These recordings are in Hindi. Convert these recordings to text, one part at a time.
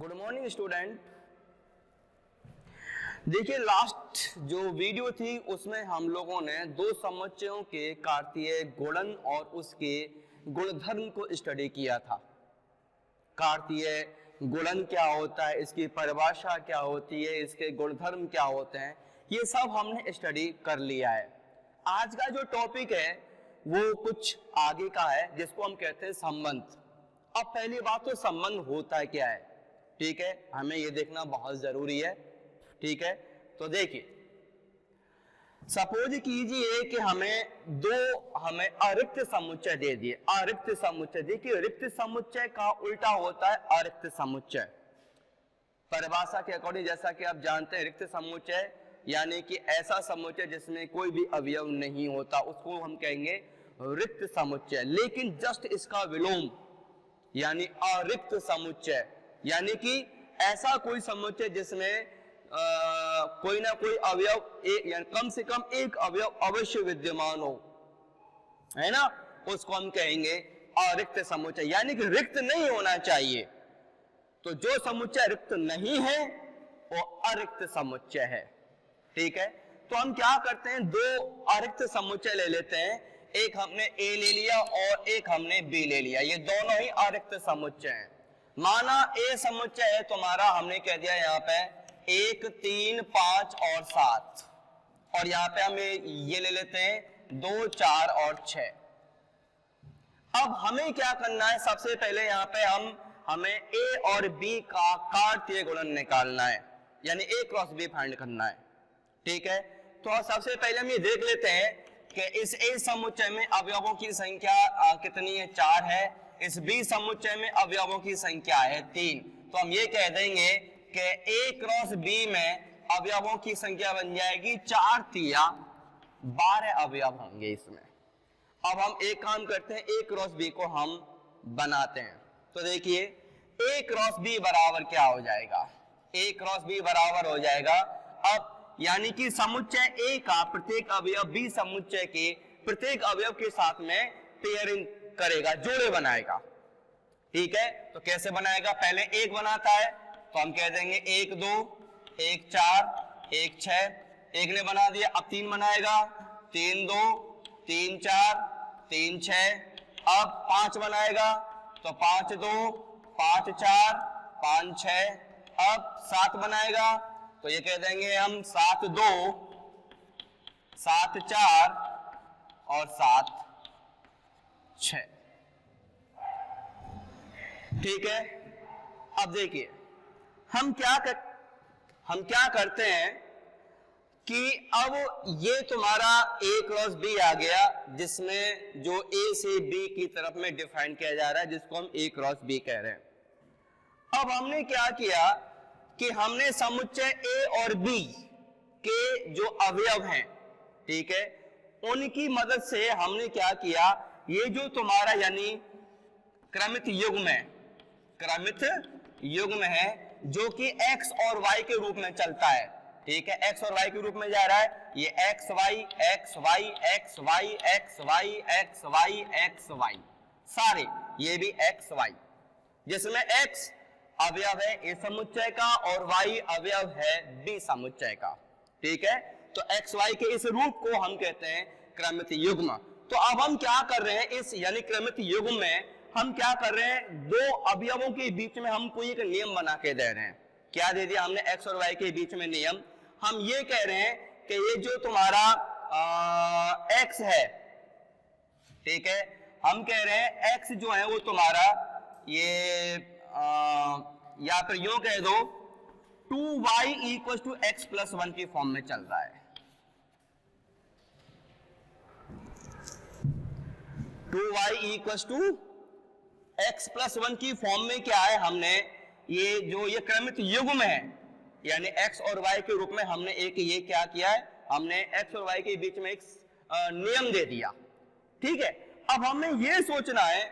Good morning student. देखिए लास्ट जो वीडियो थी उसमें हम लोगों ने दो समुच्चयों के कार्तीय गुणन और उसके गुणधर्म को स्टडी किया था। कार्तीय गुणन क्या होता है, इसकी परिभाषा क्या होती है, इसके गुणधर्म क्या होते हैं, ये सब हमने स्टडी कर लिया है। आज का जो टॉपिक है वो कुछ आगे का है जिसको हम कहते हैं संबंध। अब पहली बात तो संबंध होता क्या है, ठीक है, हमें ये देखना बहुत जरूरी है। ठीक है, तो देखिए सपोज कीजिए कि हमें अरिक्त समुच्चय दे दिए। अरिक्त समुच्चय, देखिए रिक्त समुच्चय का उल्टा होता है अरिक्त समुच्चय। परिभाषा के अकॉर्डिंग जैसा कि आप जानते हैं, रिक्त समुच्चय यानी कि ऐसा समुच्चय जिसमें कोई भी अवयव नहीं होता, उसको हम कहेंगे रिक्त समुच्चय। लेकिन जस्ट इसका विलोम यानी अरिक्त समुच्चय, यानी कि ऐसा कोई समुच्चय जिसमें कोई ना कोई अवयव यानी कम से कम एक अवयव अवश्य विद्यमान हो, है ना, उसको हम कहेंगे अरिक्त समुच्चय, यानी कि रिक्त नहीं होना चाहिए। तो जो समुच्चय रिक्त नहीं है वो अरिक्त समुच्चय है। ठीक है, तो हम क्या करते हैं, दो अरिक्त समुच्चय ले लेते हैं। एक हमने ए ले लिया और एक हमने बी ले लिया, ये दोनों ही अरिक्त समुच्चय हैं। माना ए समुच्चय है तुम्हारा, हमने कह दिया यहाँ पे 1, 3, 5 और 7, और यहाँ पे हम ये ले लेते हैं 2, 4 और 6। अब हमें क्या करना है, सबसे पहले यहाँ पे हमें ए और बी का कार्तीय गुणन निकालना है, यानी ए क्रॉस बी फाइंड करना है। ठीक है, तो सबसे पहले हम ये देख लेते हैं कि इस ए समुच्चय में अवयवों की संख्या कितनी है, 4 है। इस बी समुच्चय में अवयवों की संख्या है 3। तो हम ये कह देंगे कि ए क्रॉस बी में अवयवों की संख्या बन जाएगी 4 तिया 12 अवयव होंगे इसमें। अब हम एक काम करते हैं, ए क्रॉस बी को हम बनाते हैं। तो देखिए ए क्रॉस बी बराबर क्या हो जाएगा, ए क्रॉस बी बराबर हो जाएगा, अब यानी कि समुच्चय ए का प्रत्येक अवयव बी समुच्चय के प्रत्येक अवयव के साथ में पेयरिंग करेगा, जोड़े बनाएगा। ठीक है, तो कैसे बनाएगा, पहले 1 बनाता है तो हम कह देंगे 1, 2, 1, 4, 1, 6। एक ने बना दिया, अब 3 बनाएगा, 3, 2, 3, 4, 3, 6। अब 5 बनाएगा तो 5, 2, 5, 4, 5, 6। अब 7 बनाएगा तो ये कह देंगे हम 7, 2, 7, 4 और 7, 6। ठीक है, अब देखिए हम क्या करते हैं कि अब ये तुम्हारा ए क्रॉस बी आ गया, जिसमें जो ए से बी की तरफ में डिफाइन किया जा रहा है, जिसको हम ए क्रॉस बी कह रहे हैं। अब हमने क्या किया कि हमने समुच्चय ए और बी के जो अवयव हैं, ठीक है, उनकी मदद से हमने क्या किया, ये जो तुम्हारा यानी क्रमित युग्म है जो कि x और y के रूप में चलता है। ठीक है, x और y के रूप में जा रहा है, ये x y x y x y x y x y x y, सारे ये भी x y, जिसमें x अवयव है ए समुच्चय का और y अवयव है बी समुच्चय का। ठीक है, तो x y के इस रूप को हम कहते हैं क्रमित युग्म। तो अब हम क्या कर रहे हैं, इस यानी क्रमित युग्म में हम क्या कर रहे हैं, दो अवयवों के बीच में हम कोई एक नियम बना के दे रहे हैं। क्या दे दिया हमने, x और y के बीच में नियम। हम ये कह रहे हैं कि ये जो तुम्हारा x है, ठीक है, हम कह रहे हैं x जो है वो तुम्हारा ये या फिर यूं कह दो 2y = x+1 की फॉर्म में चल रहा है। 2y = x+1 की फॉर्म में क्या है, हमने ये क्रमित युग्म है यानी x और y के रूप में हमने एक ये क्या किया है, हमने x और y के बीच में एक नियम दे दिया। ठीक है, अब हमें ये सोचना है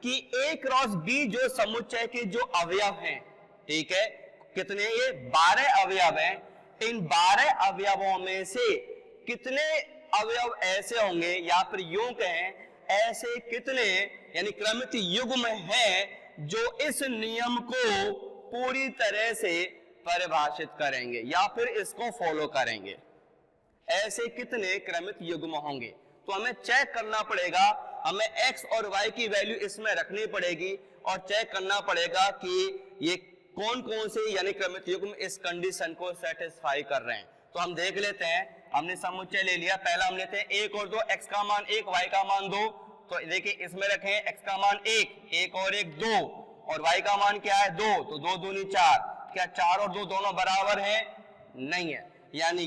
कि a क्रॉस b जो समुच्चय के जो अवयव हैं, ठीक है, कितने, ये 12 अवयव हैं। इन 12 अवयवों में से कितने अवयव ऐसे होंगे, या फिर यूं कहें ऐसे कितने यानी क्रमित युग्म हैं जो इस नियम को पूरी तरह से परिभाषित करेंगे या फिर इसको फॉलो करेंगे। ऐसे कितने क्रमित युग्म होंगे? तो हमें चेक करना पड़ेगा, हमें x और y की वैल्यू इसमें रखनी पड़ेगी और चेक करना पड़ेगा कि ये कौन कौन से यानी क्रमित युग्म इस कंडीशन को सेटिस्फाई कर रहे हैं। तो हम देख लेते हैं, हमने समुच्चय ले लिया। पहला हम लेते हैं 1 और 2, x का मान 1, y का मान 2। तो देखिए इसमें रखें x का मान 1, 1 और 1 2, और y का मान क्या है 2, तो 2 दूनी 4। क्या 4 और 2 दोनों बराबर हैं? नहीं है, यानी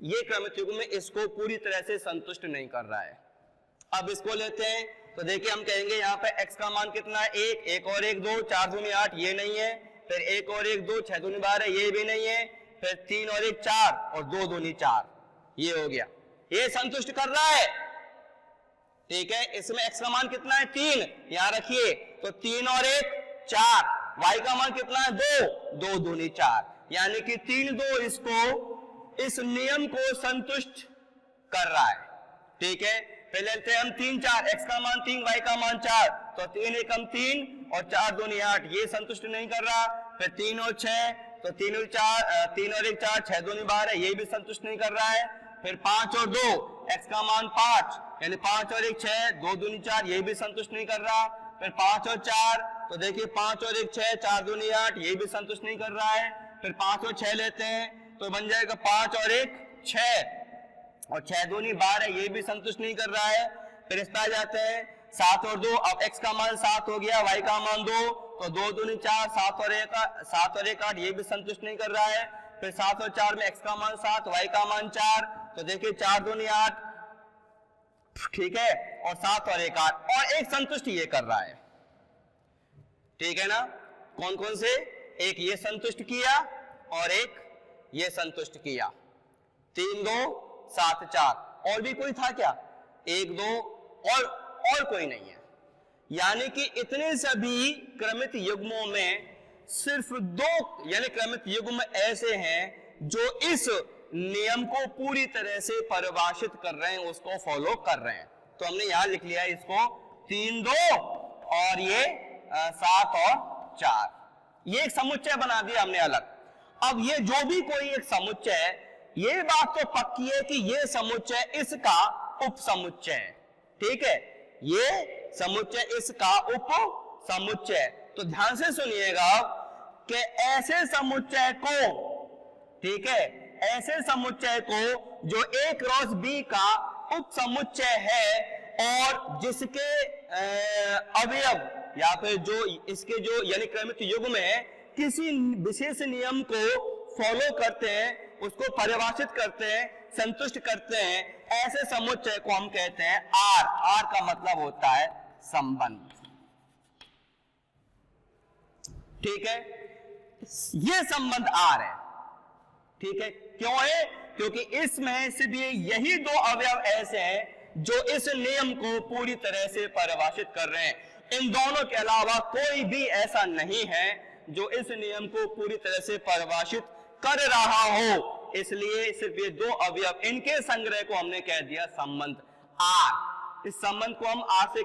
ये क्रमित युग्म इसको पूरी तरह से संतुष्ट नहीं कर रहा है। अब इसको लेते हैं, तो देखिए हम कहेंगे यहाँ पे x का मान कितना है 1, 1 और 1 2, 4 दूनी 8, ये नहीं है। फिर 1 और 1 2, 6 दूनी 12, ये भी नहीं है। फिर 3 और 1 4 और 2 दूनी 4, ये हो गया। ये संतुष्ट कर रहा है, ठीक है। इसमें x का मान कितना है 3, यहां रखिए, तो 3 और 1 4। y का मान कितना है 2, 2 दूनी 4, यानी कि 3 2 इसको इस नियम को संतुष्ट कर रहा है, ठीक है। पहले लेते हैं हम 3 4, x का मान 3, y का मान 4, तो 3 1 3 और 4 दूनी 8, ये संतुष्ट नहीं कर रहा। फिर 3 और 6, तो 3 और 1 4, 6 दूनी 12, ये भी संतुष्ट नहीं कर रहा है। फिर 5 और 2, x का मान 5, यानी 5 और 1 6, 2 दूनी 4, ये भी संतुष्ट नहीं कर रहा। फिर 5 और 4, तो देखिए 5 और 1 6, 4 दूनी 8, ये भी संतुष्ट नहीं कर रहा है। फिर 5 और 6 लेते हैं, तो बन जाएगा 5 और 1 6 और 6 दूनी 12, ये भी संतुष्ट नहीं कर रहा है। फिर इस पर आ जाते हैं 7 और 2, अब x का मान 7 हो गया, y का मान 2, तो 2 दूनी 4, 7 और 1 8, ये भी संतुष्ट नहीं कर रहा है। फिर 7 और 4 में x का मान 7, y का मान 4, तो देखिए 4 दूनी 8, ठीक है, और 7 और 1 8, और एक संतुष्ट ये कर रहा है, ठीक है ना। कौन कौन से? एक ये संतुष्ट किया और एक ये संतुष्ट किया। 3 2 7 4, और भी कोई था क्या? 1 2 और कोई नहीं है। यानी कि इतने सभी क्रमित युग्मों में सिर्फ 2 यानी क्रमित युग्म ऐसे हैं जो इस नियम को पूरी तरह से परिभाषित कर रहे हैं, उसको फॉलो कर रहे हैं। तो हमने यहां लिख लिया इसको 3 2 और ये 7 और 4, ये एक समुच्चय बना दिया हमने अलग। अब ये जो भी कोई एक समुच्चय है, ये बात तो पक्की है कि ये समुच्चय इसका उप समुच्चय है, ठीक है। ये समुच्चय इसका उप समुच्चय। तो ध्यान से सुनिएगा कि ऐसे समुच्चय को, ठीक है, ऐसे समुच्चय को जो A क्रॉस B का उप समुच्चय है और जिसके अवयव या फिर जो इसके जो यानी क्रमित युग्म है किसी विशेष नियम को फॉलो करते हैं, उसको परिभाषित करते हैं, संतुष्ट करते हैं, ऐसे समुच्चय को हम कहते हैं R। R का मतलब होता है संबंध, ठीक है। ये संबंध R है, ठीक है। क्यों है? क्योंकि इसमें सिर्फ यही 2 अवयव ऐसे हैं जो इस नियम को पूरी तरह से परिभाषित कर रहे हैं। इन दोनों के अलावा कोई भी ऐसा नहीं है जो इस नियम को पूरी तरह से परिभाषित कर रहा हो। इसलिए सिर्फ ये 2 अवयव, इनके संग्रह को हमने कह दिया संबंध R। इस संबंध को हम R से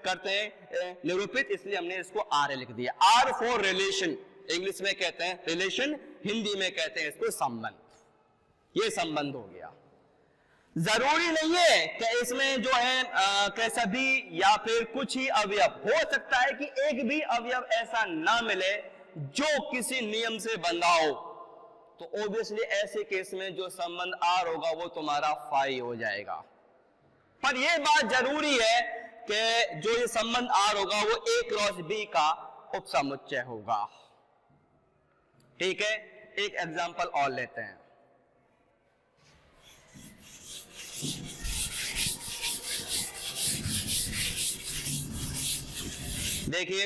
करते हैं निरूपित, इसलिए हमने इसको R लिख दिया। R फॉर रिलेशन, इंग्लिश में कहते हैं रिलेशन, हिंदी में कहते हैं इसको संबंध। ये संबंध हो गया। जरूरी नहीं है कि इसमें जो है कि सभी या फिर कुछ ही अवयव, हो सकता है कि एक भी अवयव ऐसा ना मिले जो किसी नियम से बंधा हो, तो ऑब्वियसली ऐसे केस में जो संबंध R होगा वो तुम्हारा फाई हो जाएगा। पर यह बात जरूरी है कि जो ये संबंध R होगा वो A क्रॉस B का उपसमुच्चय होगा, ठीक है। एक एग्जांपल और लेते हैं। देखिए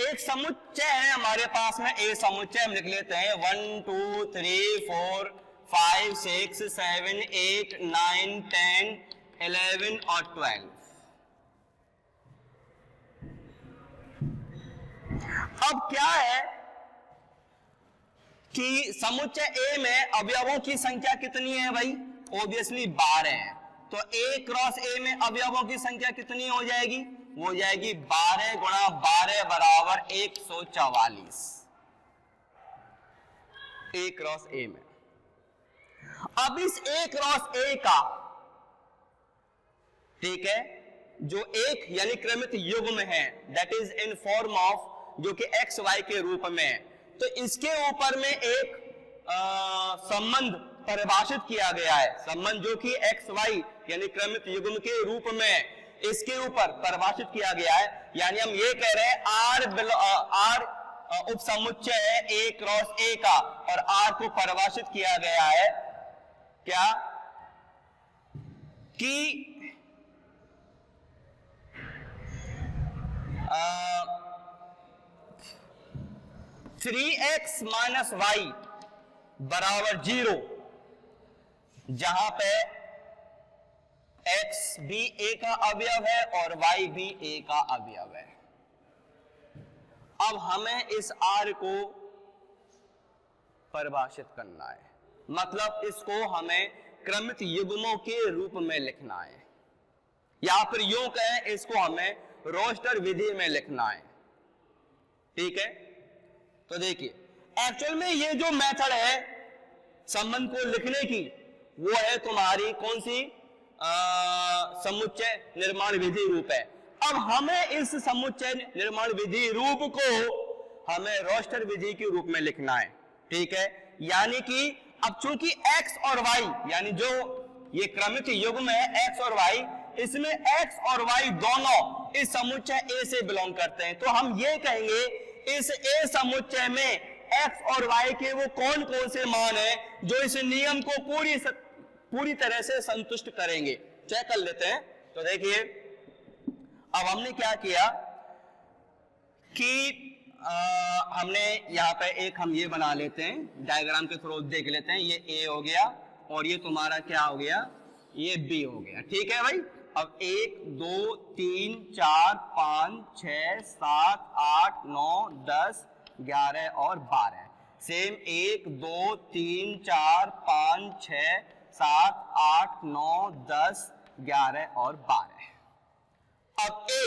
एक समुच्चय है हमारे पास में, A समुच्चय हम लिख लेते हैं 1 2 3 4 5 6 7 8 9 10 11 और 12। अब क्या है कि समुच्चय A में अवयवों की संख्या कितनी है भाई? ऑब्वियसली 12 है। तो A क्रॉस A में अवयवों की संख्या कितनी हो जाएगी? वो हो जाएगी 12 गुणा 12 बराबर 144 A क्रॉस A में। अब इस A क्रॉस A का, ठीक है, जो एक यानी क्रमित युग्म है, that is in form of, जो कि एक्स वाई के रूप में है, तो इसके ऊपर में एक संबंध परिभाषित किया गया है। संबंध जो कि एक्स वाई यानी क्रमित युग्म के रूप में इसके ऊपर परिभाषित किया गया है। यानी हम ये कह रहे हैं आर उप समुच्चय है ए क्रॉस ए का, और आर को परिभाषित किया गया है क्या कि 3x माइनस वाई बराबर 0, जहां पे x भी a का अवयव है और y भी a का अवयव है। अब हमें इस r को परिभाषित करना है, मतलब इसको हमें क्रमित युग्मों के रूप में लिखना है, या फिर यूं कहें इसको हमें रोस्टर विधि में लिखना है। ठीक है, तो देखिए एक्चुअल में ये जो मेथड है संबंध को लिखने की, वो है तुम्हारी कौन सी, समुच्चय निर्माण विधि रूप है। अब हमें इस समुच्चय निर्माण विधि रूप को हमें रोस्टर विधि के रूप में लिखना है। ठीक है, यानी कि अब चूंकि x और y यानी जो ये क्रमित युग्म है x और y, इसमें x और y दोनों इस समुच्चय A से बिलोंग करते हैं, तो हम ये कहेंगे इस A समुच्चय में x और y के वो कौन कौन से मान हैं जो इस नियम को पूरी तरह से संतुष्ट करेंगे। चेक कर लेते हैं। तो देखिए अब हमने क्या किया कि हमने यहाँ पे एक हम ये बना लेते हैं, डायग्राम के थ्रू देख लेते हैं। ये A हो गया और ये तुम्हारा क्या हो गया, ये B हो गया। ठीक है भाई, अब 1 2 3 4 5 6 7 8 9 10 11 और 12 सेम 1 2 3 4 5 6 7 8 9 10 11 और 12। अब A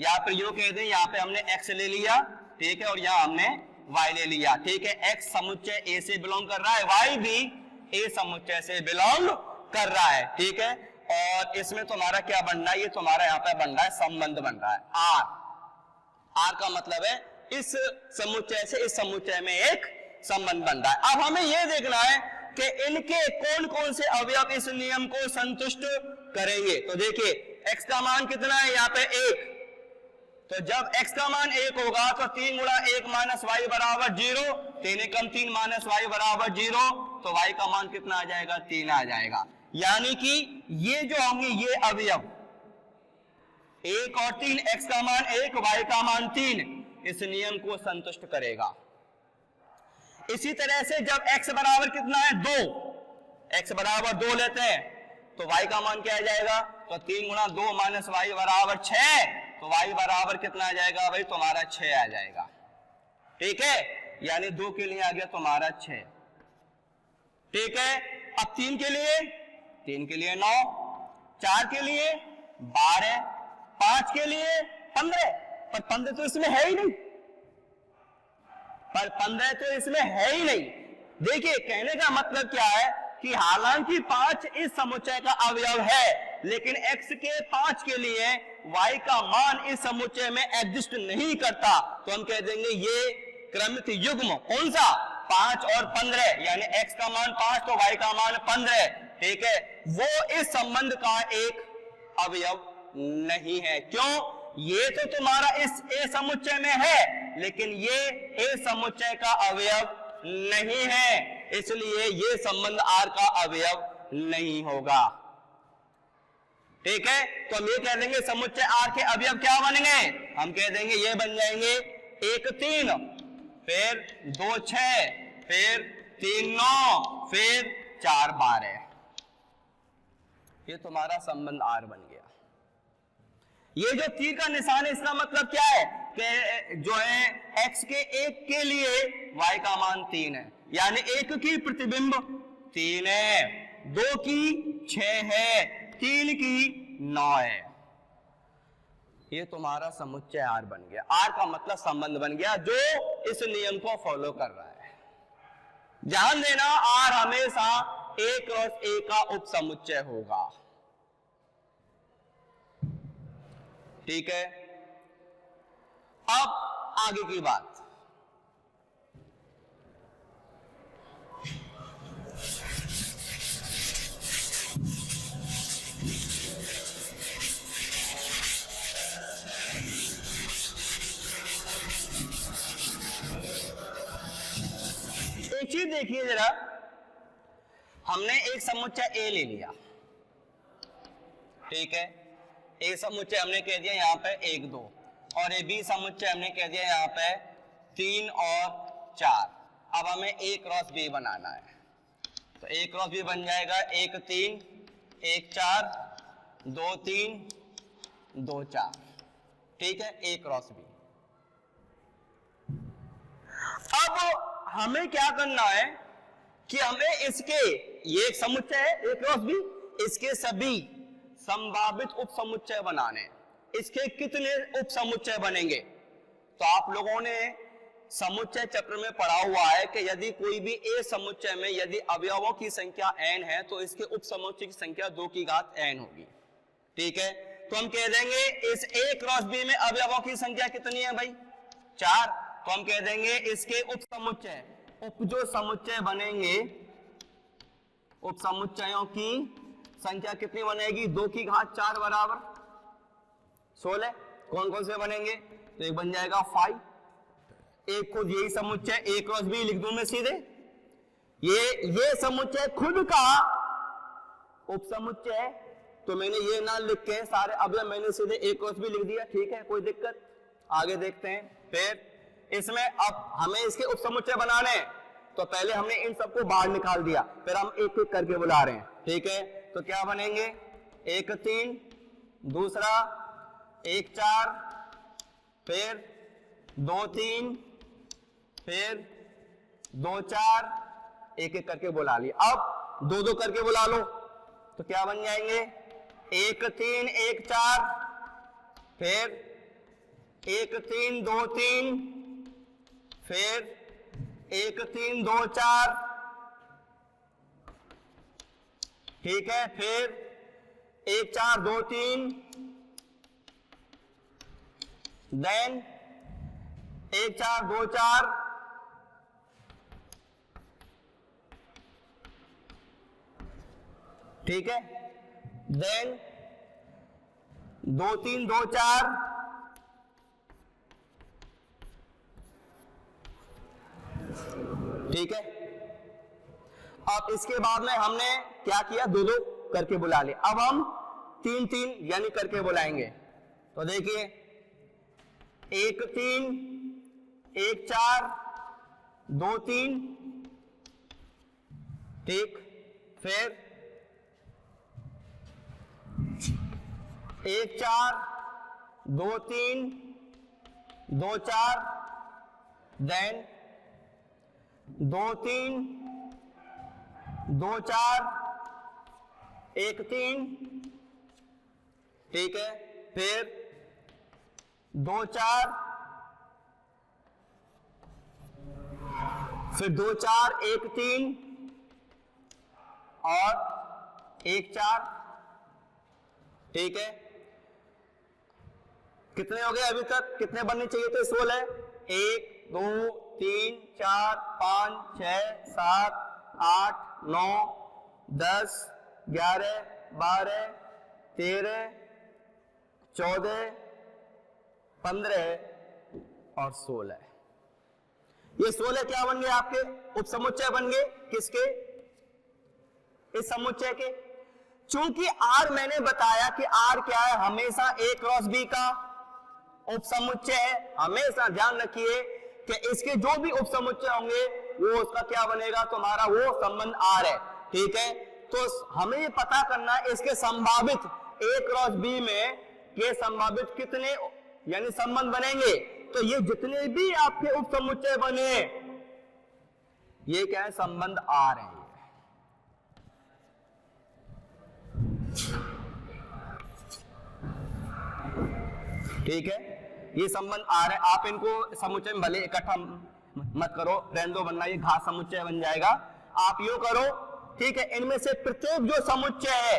यहाँ पर यूं कहते हैं, यहाँ पे हमने x ले लिया, ठीक है, और यहाँ हमने y ले लिया। ठीक है, x समुच्चय A से बिलोंग कर रहा है, y भी A समुच्चय से बिलोंग कर रहा है। ठीक है, और इसमें तुम्हारा क्या बन रहा है, ये तुम्हारा यहाँ पे बन रहा है संबंध बन रहा है R का मतलब है इस समुच्चय से इस समुच्चय में एक संबंध बन रहा है। अब हमें यह देखना है कि इनके कौन कौन से अवयव इस नियम को संतुष्ट करेंगे। तो देखिए x का मान कितना है, यहाँ पे 1, तो जब x का मान 1 होगा तो 3 गुणा 1 माइनस वाई बराबर 0, 3 कम 3 माइनस वाई बराबर 0, तो y का मान कितना आ जाएगा, 3 आ जाएगा। यानी कि ये जो होंगे ये अवयव 1 और 3, x का मान 1 y का मान 3, इस नियम को संतुष्ट करेगा। इसी तरह से जब x बराबर कितना है 2, x बराबर 2 लेते हैं तो y का मान क्या आ जाएगा, तो 3 गुणा 2 माइनस वाई बराबर 6, तो y बराबर कितना आ जाएगा भाई, तुम्हारा 6 आ जाएगा। ठीक है, यानी 2 के लिए आ गया तुम्हारा 6। ठीक है, अब 3 के लिए 9, 4 के लिए 12, 5 के लिए 15, पर 15 तो इसमें है ही नहीं, पर 15 तो इसमें है ही नहीं। देखिए कहने का मतलब क्या है कि हालांकि 5 इस समुच्चय का अवयव है, लेकिन x के 5 के लिए y का मान इस समुच्चय में एग्जिस्ट नहीं करता, तो हम कह देंगे ये क्रमित युग्म कौन सा, 5 और 15, यानी x का मान 5 तो y का मान 15, ठीक है, वो इस संबंध का एक अवयव नहीं है। क्यों, ये तो तुम्हारा इस A समुच्चय में है, लेकिन ये A समुच्चय का अवयव नहीं है, इसलिए ये संबंध R का अवयव नहीं होगा। ठीक है, तो हम ये कह देंगे समुच्चय R के अवयव क्या बनेंगे, हम कह देंगे ये बन जाएंगे 1 3, फिर 2 6, फिर 3 9, फिर 4 12। ये तुम्हारा संबंध R बन गया। ये जो तीर का निशान है इसका मतलब क्या है कि जो है x के 1 के लिए y का मान 3 है, यानी 1 की प्रतिबिंब 3 है, 2 की 6 है, 3 की 9 है। ये तुम्हारा समुच्चय आर बन गया। आर का मतलब संबंध बन गया जो इस नियम को फॉलो कर रहा है। ध्यान देना, आर हमेशा ए क्रॉस ए का उपसमुच्चय होगा। ठीक है, अब आगे की बात। एक चीज देखिए जरा, हमने एक समुच्चय ए ले लिया, ठीक है, ए समुच्चय हमने कह दिया यहाँ पे 1 2, और ए बी समुच्चय हमने कह दिया यहाँ पे 3 और 4। अब हमें ए क्रॉस बी बनाना है, तो ए क्रॉस बी बन जाएगा 1 3 1 4 2 3 2 4। ठीक है, ए क्रॉस बी। अब हमें क्या करना है कि हमें इसके, ये एक समुच्चय है ए क्रॉस बी, इसके सभी संभावित उपसमुच्चय बनाने। इसके कितने उपसमुच्चय बनेंगे? तो आप लोगों ने समुच्चय चक्र में पढ़ा हुआ है कि यदि कोई भी ए समुच्चय में यदि अवयवों की संख्या n है तो इसके उपसमुच्चय की संख्या 2 की घात n होगी। ठीक है, तो हम कह देंगे इस ए क्रॉस बी में अवयवों की संख्या कितनी है भाई? 4। तो हम कह देंगे इसके उपसमुच्चय, जो समुच्चय बनेंगे, उपसमुच्चयों की संख्या कितनी बनेगी? 2 की घात 4 बराबर 16। कौन कौन से बनेंगे? तो एक बन जाएगा 5, एक खुद यही समुच्चय ए क्रॉस बी लिख दूं मैं सीधे, ये समुच्चय खुद का उपसमुच्चय, तो मैंने ये ना लिख के सारे अवयव मैंने सीधे ए क्रॉस बी लिख दिया। ठीक है, कोई दिक्कत? आगे देखते हैं। फिर इसमें अब हमें इसके उपसमुच्चय बनाने हैं, तो पहले हमने इन सबको बाहर निकाल दिया, फिर हम एक एक करके बुला रहे हैं। ठीक है, तो क्या बनेंगे? 1 3, दूसरा 1 4, फिर 2 3, फिर 2 4, एक एक करके बुला लिया। अब 2 2 करके बुला लो, तो क्या बन जाएंगे? 1 3 1 4, फिर 1 3 2 3, फिर 1 3 2 4। ठीक है, फिर 1 4 2 3, देन 1 4 2 4, ठीक है, देन 2 3 2 4, ठीक है। अब इसके बाद में हमने क्या किया? 2 2 करके बुला लिया। अब हम 3 3 यानी करके बुलाएंगे, तो देखिए 1 3 1 4 2 3, ठीक, फिर 1 4 2 3 2 4, देन 2 3 2 4 1 3, ठीक है, फिर 2 4, फिर 2 4 1 3 और 1 4, ठीक है। कितने हो गए अभी तक? कितने बनने चाहिए थे? 16। 1 2 3 4 5 6 7 8 9 10 11 12 13 14 15 और 16। ये 16 क्या बन गए? आपके उपसमुच्चय बन गए। किसके? इस समुच्चय के। चूंकि आर मैंने बताया कि आर क्या है? हमेशा ए क्रॉस बी का उपसमुच्चय है। हमेशा ध्यान रखिए कि इसके जो भी उपसमुच्चय होंगे वो उसका क्या बनेगा? तुम्हारा वो संबंध आर है। ठीक है, तो हमें ये पता करना है इसके संभावित ए क्रॉस बी में ये संभावित कितने यानी संबंध बनेंगे। तो ये जितने भी आपके उपसमुच्चय बने ये क्या है? संबंध आर है। ठीक है, ये संबंध आ रहा है, आप इनको समुच्चय में भले इकट्ठा मत करो, रहने दो, वरना ये घात समुच्चय बन जाएगा। आप यो करो, ठीक है, इनमें से प्रत्येक जो समुच्चय है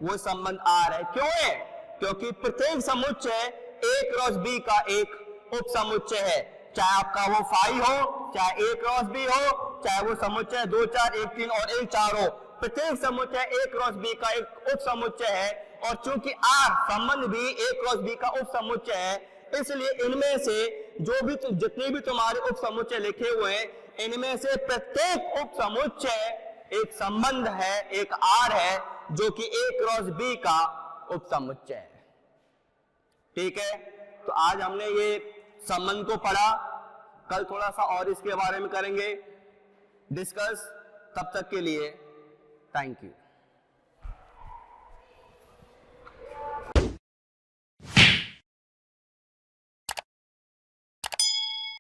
वो संबंध आ रहा है। क्यों है? क्योंकि प्रत्येक समुच्चय A क्रॉस B का एक उप समुच्चय है, चाहे आपका वो फाई हो, चाहे A क्रॉस B हो, चाहे वो समुच्चय 2 4 1 3 और 1 4 हो, प्रत्येक समुच्चय A क्रॉस B का एक उप समुच्चय है। और चूंकि R संबंध भी A क्रॉस B का उप समुच्चय है, इसलिए इनमें से जितने भी तुम्हारे उप समुच्चय लिखे हुए हैं, इनमें से प्रत्येक उप समुच्चय एक संबंध है, एक R है, जो कि A क्रॉस B का उप समुच्चय है। ठीक है, तो आज हमने ये संबंध को पढ़ा, कल थोड़ा सा और इसके बारे में करेंगे डिस्कस। तब तक के लिए थैंक यू।